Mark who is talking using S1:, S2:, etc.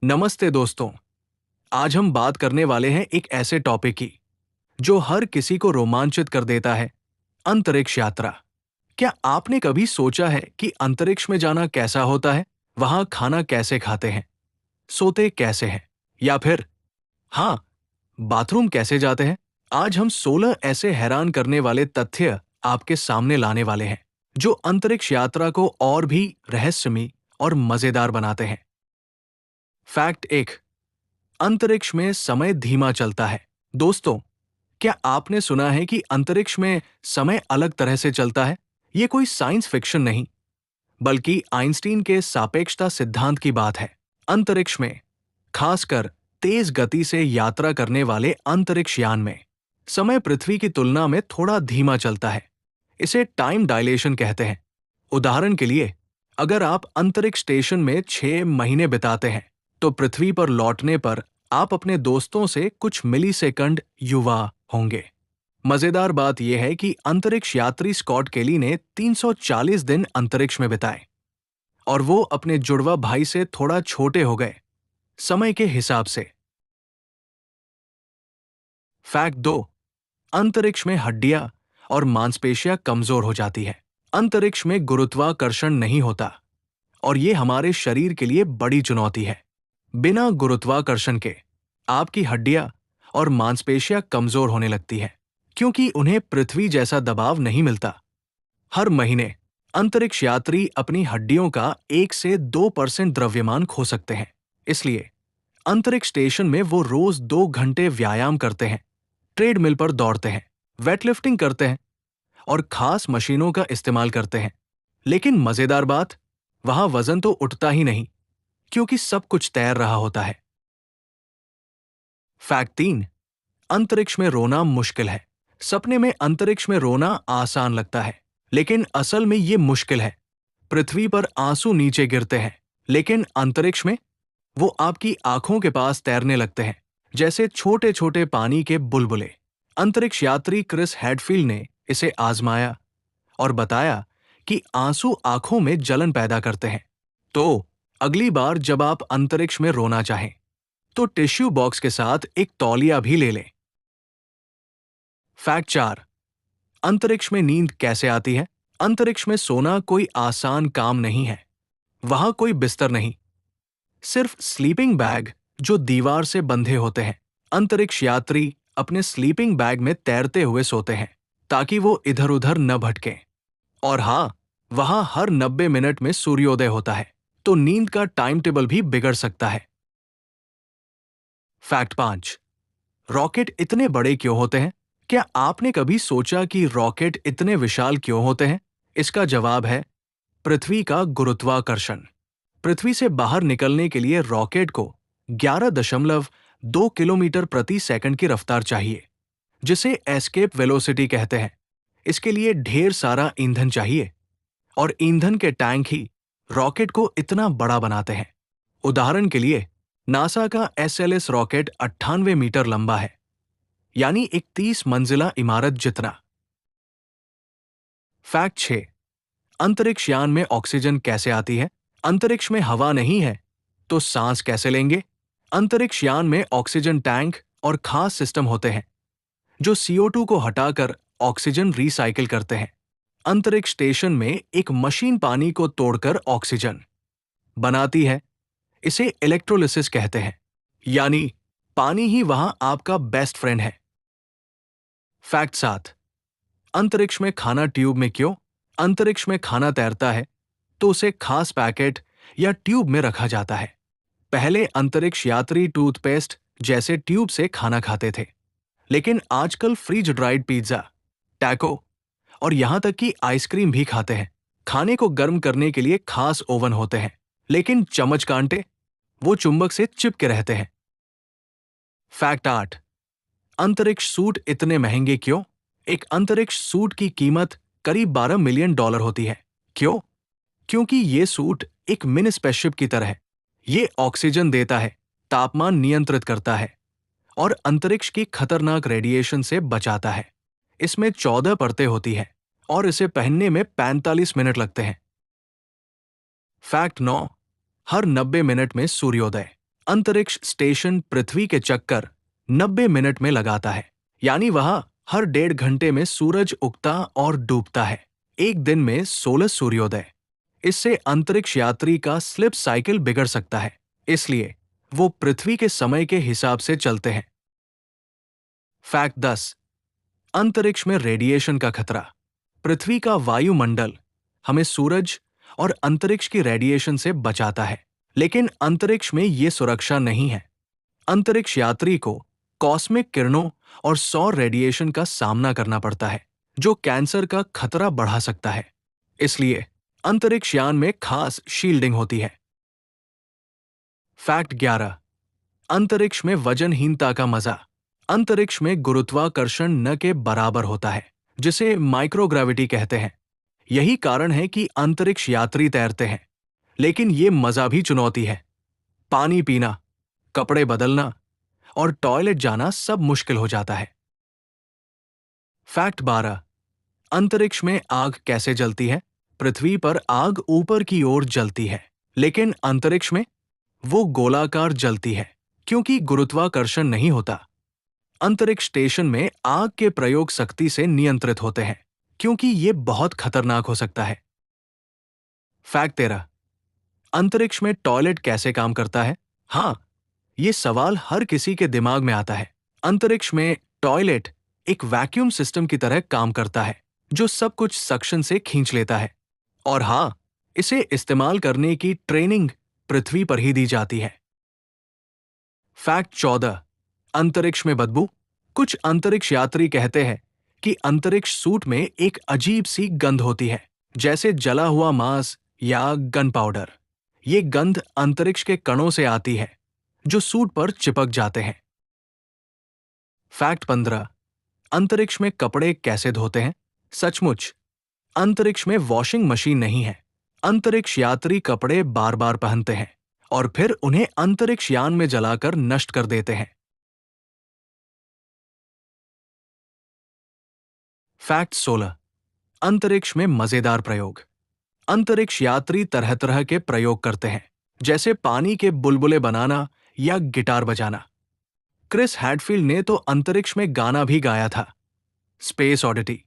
S1: नमस्ते दोस्तों। आज हम बात करने वाले हैं एक ऐसे टॉपिक की जो हर किसी को रोमांचित कर देता है, अंतरिक्ष यात्रा। क्या आपने कभी सोचा है कि अंतरिक्ष में जाना कैसा होता है? वहां खाना कैसे खाते हैं, सोते कैसे हैं, या फिर हाँ, बाथरूम कैसे जाते हैं? आज हम 16 ऐसे हैरान करने वाले तथ्य आपके सामने लाने वाले हैं जो अंतरिक्ष यात्रा को और भी रहस्यमयी और मजेदार बनाते हैं। फैक्ट 1। अंतरिक्ष में समय धीमा चलता है। दोस्तों, क्या आपने सुना है कि अंतरिक्ष में समय अलग तरह से चलता है? ये कोई साइंस फिक्शन नहीं, बल्कि आइंस्टीन के सापेक्षता सिद्धांत की बात है। अंतरिक्ष में, खासकर तेज गति से यात्रा करने वाले अंतरिक्ष यान में, समय पृथ्वी की तुलना में थोड़ा धीमा चलता है। इसे टाइम डायलेशन कहते हैं। उदाहरण के लिए, अगर आप अंतरिक्ष स्टेशन में 6 महीने बिताते हैं, तो पृथ्वी पर लौटने पर आप अपने दोस्तों से कुछ मिलीसेकंड युवा होंगे। मजेदार बात यह है कि अंतरिक्ष यात्री स्कॉट केली ने 340 दिन अंतरिक्ष में बिताए और वो अपने जुड़वा भाई से थोड़ा छोटे हो गए, समय के हिसाब से। फैक्ट 2। अंतरिक्ष में हड्डियां और मांसपेशियां कमजोर हो जाती है। अंतरिक्ष में गुरुत्वाकर्षण नहीं होता और ये हमारे शरीर के लिए बड़ी चुनौती है। बिना गुरुत्वाकर्षण के आपकी हड्डियां और मांसपेशियां कमजोर होने लगती है, क्योंकि उन्हें पृथ्वी जैसा दबाव नहीं मिलता। हर महीने अंतरिक्ष यात्री अपनी हड्डियों का 1 से 2% द्रव्यमान खो सकते हैं। इसलिए अंतरिक्ष स्टेशन में वो रोज 2 घंटे व्यायाम करते हैं, ट्रेडमिल पर दौड़ते हैं, वेटलिफ्टिंग करते हैं और खास मशीनों का इस्तेमाल करते हैं। लेकिन मजेदार बात, वहां वजन तो उठता ही नहीं, क्योंकि सब कुछ तैर रहा होता है। फैक्ट 3। अंतरिक्ष में रोना मुश्किल है। सपने में अंतरिक्ष में रोना आसान लगता है, लेकिन असल में ये मुश्किल है। पृथ्वी पर आंसू नीचे गिरते हैं, लेकिन अंतरिक्ष में वो आपकी आंखों के पास तैरने लगते हैं, जैसे छोटे छोटे पानी के बुलबुले। अंतरिक्ष यात्री क्रिस हैडफील्ड ने इसे आजमाया और बताया कि आंसू आंखों में जलन पैदा करते हैं। तो अगली बार जब आप अंतरिक्ष में रोना चाहें, तो टिश्यू बॉक्स के साथ एक तौलिया भी ले लें। फैक्ट 4। अंतरिक्ष में नींद कैसे आती है? अंतरिक्ष में सोना कोई आसान काम नहीं है। वहां कोई बिस्तर नहीं, सिर्फ स्लीपिंग बैग जो दीवार से बंधे होते हैं। अंतरिक्ष यात्री अपने स्लीपिंग बैग में तैरते हुए सोते हैं, ताकि वो इधर उधर न भटकें। और हाँ, वहां हर 90 मिनट में सूर्योदय होता है, तो नींद का टाइम टेबल भी बिगड़ सकता है। फैक्ट 5। रॉकेट इतने बड़े क्यों होते हैं? क्या आपने कभी सोचा कि रॉकेट इतने विशाल क्यों होते हैं? इसका जवाब है पृथ्वी का गुरुत्वाकर्षण। पृथ्वी से बाहर निकलने के लिए रॉकेट को 11.2 किलोमीटर प्रति सेकंड की रफ्तार चाहिए, जिसे एस्केप वेलोसिटी कहते हैं। इसके लिए ढेर सारा ईंधन चाहिए, और ईंधन के टैंक ही रॉकेट को इतना बड़ा बनाते हैं। उदाहरण के लिए, नासा का SLS रॉकेट 98 मीटर लंबा है, यानी एक 30 मंजिला इमारत जितना। फैक्ट 6। अंतरिक्ष यान में ऑक्सीजन कैसे आती है? अंतरिक्ष में हवा नहीं है, तो सांस कैसे लेंगे? अंतरिक्ष यान में ऑक्सीजन टैंक और खास सिस्टम होते हैं जो CO2 को हटाकर ऑक्सीजन रिसाइकिल करते हैं। अंतरिक्ष स्टेशन में एक मशीन पानी को तोड़कर ऑक्सीजन बनाती है। इसे इलेक्ट्रोलिसिस कहते हैं, यानी पानी ही वहां आपका बेस्ट फ्रेंड है। फैक्ट 7। अंतरिक्ष में खाना ट्यूब में क्यों? अंतरिक्ष में खाना तैरता है, तो उसे खास पैकेट या ट्यूब में रखा जाता है। पहले अंतरिक्ष यात्री टूथपेस्ट जैसे ट्यूब से खाना खाते थे, लेकिन आजकल फ्रीज ड्राइड पिज्जा, टैको और यहां तक कि आइसक्रीम भी खाते हैं। खाने को गर्म करने के लिए खास ओवन होते हैं, लेकिन चम्मच कांटे वो चुंबक से चिपके रहते हैं। फैक्ट 8। अंतरिक्ष सूट इतने महंगे क्यों? एक अंतरिक्ष सूट की कीमत करीब $12 मिलियन होती है। क्यों? क्योंकि ये सूट एक मिनी स्पेसशिप की तरह है। ये ऑक्सीजन देता है, तापमान नियंत्रित करता है और अंतरिक्ष की खतरनाक रेडिएशन से बचाता है। इसमें 14 परतें होती हैं और इसे पहनने में 45 मिनट लगते हैं। फैक्ट 9। हर 90 मिनट में सूर्योदय। अंतरिक्ष स्टेशन पृथ्वी के चक्कर 90 मिनट में लगाता है, यानी वहां हर 1.5 घंटे में सूरज उगता और डूबता है। एक दिन में 16 सूर्योदय। इससे अंतरिक्ष यात्री का स्लिप साइकिल बिगड़ सकता है, इसलिए वो पृथ्वी के समय के हिसाब से चलते हैं। फैक्ट 10। अंतरिक्ष में रेडिएशन का खतरा। पृथ्वी का वायुमंडल हमें सूरज और अंतरिक्ष की रेडिएशन से बचाता है, लेकिन अंतरिक्ष में ये सुरक्षा नहीं है। अंतरिक्ष यात्री को कॉस्मिक किरणों और सौर रेडिएशन का सामना करना पड़ता है, जो कैंसर का खतरा बढ़ा सकता है। इसलिए अंतरिक्ष यान में खास शील्डिंग होती है। फैक्ट 11। अंतरिक्ष में वजनहीनता का मजा। अंतरिक्ष में गुरुत्वाकर्षण न के बराबर होता है, जिसे माइक्रोग्रेविटी कहते हैं। यही कारण है कि अंतरिक्ष यात्री तैरते हैं, लेकिन ये मजा भी चुनौती है। पानी पीना, कपड़े बदलना और टॉयलेट जाना सब मुश्किल हो जाता है। फैक्ट 12। अंतरिक्ष में आग कैसे जलती है? पृथ्वी पर आग ऊपर की ओर जलती है, लेकिन अंतरिक्ष में वो गोलाकार जलती है, क्योंकि गुरुत्वाकर्षण नहीं होता। अंतरिक्ष स्टेशन में आग के प्रयोग सख्ती से नियंत्रित होते हैं, क्योंकि ये बहुत खतरनाक हो सकता है। फैक्ट 13। अंतरिक्ष में टॉयलेट कैसे काम करता है? हाँ, ये सवाल हर किसी के दिमाग में आता है। अंतरिक्ष में टॉयलेट एक वैक्यूम सिस्टम की तरह काम करता है, जो सब कुछ सक्शन से खींच लेता है। और हाँ, इसे इस्तेमाल करने की ट्रेनिंग पृथ्वी पर ही दी जाती है। फैक्ट 14। अंतरिक्ष में बदबू। कुछ अंतरिक्ष यात्री कहते हैं कि अंतरिक्ष सूट में एक अजीब सी गंध होती है, जैसे जला हुआ मांस या गन पाउडर। ये गंध अंतरिक्ष के कणों से आती है, जो सूट पर चिपक जाते हैं। फैक्ट 15। अंतरिक्ष में कपड़े कैसे धोते हैं? सचमुच, अंतरिक्ष में वॉशिंग मशीन नहीं है। अंतरिक्ष यात्री कपड़े बार बार पहनते हैं और फिर उन्हें अंतरिक्ष यान में जलाकर नष्ट कर देते हैं। फैक्ट 16। अंतरिक्ष में मजेदार प्रयोग। अंतरिक्ष यात्री तरह तरह के प्रयोग करते हैं, जैसे पानी के बुलबुले बनाना या गिटार बजाना। क्रिस हैडफील्ड ने तो अंतरिक्ष में गाना भी गाया था, स्पेस ऑडिटी।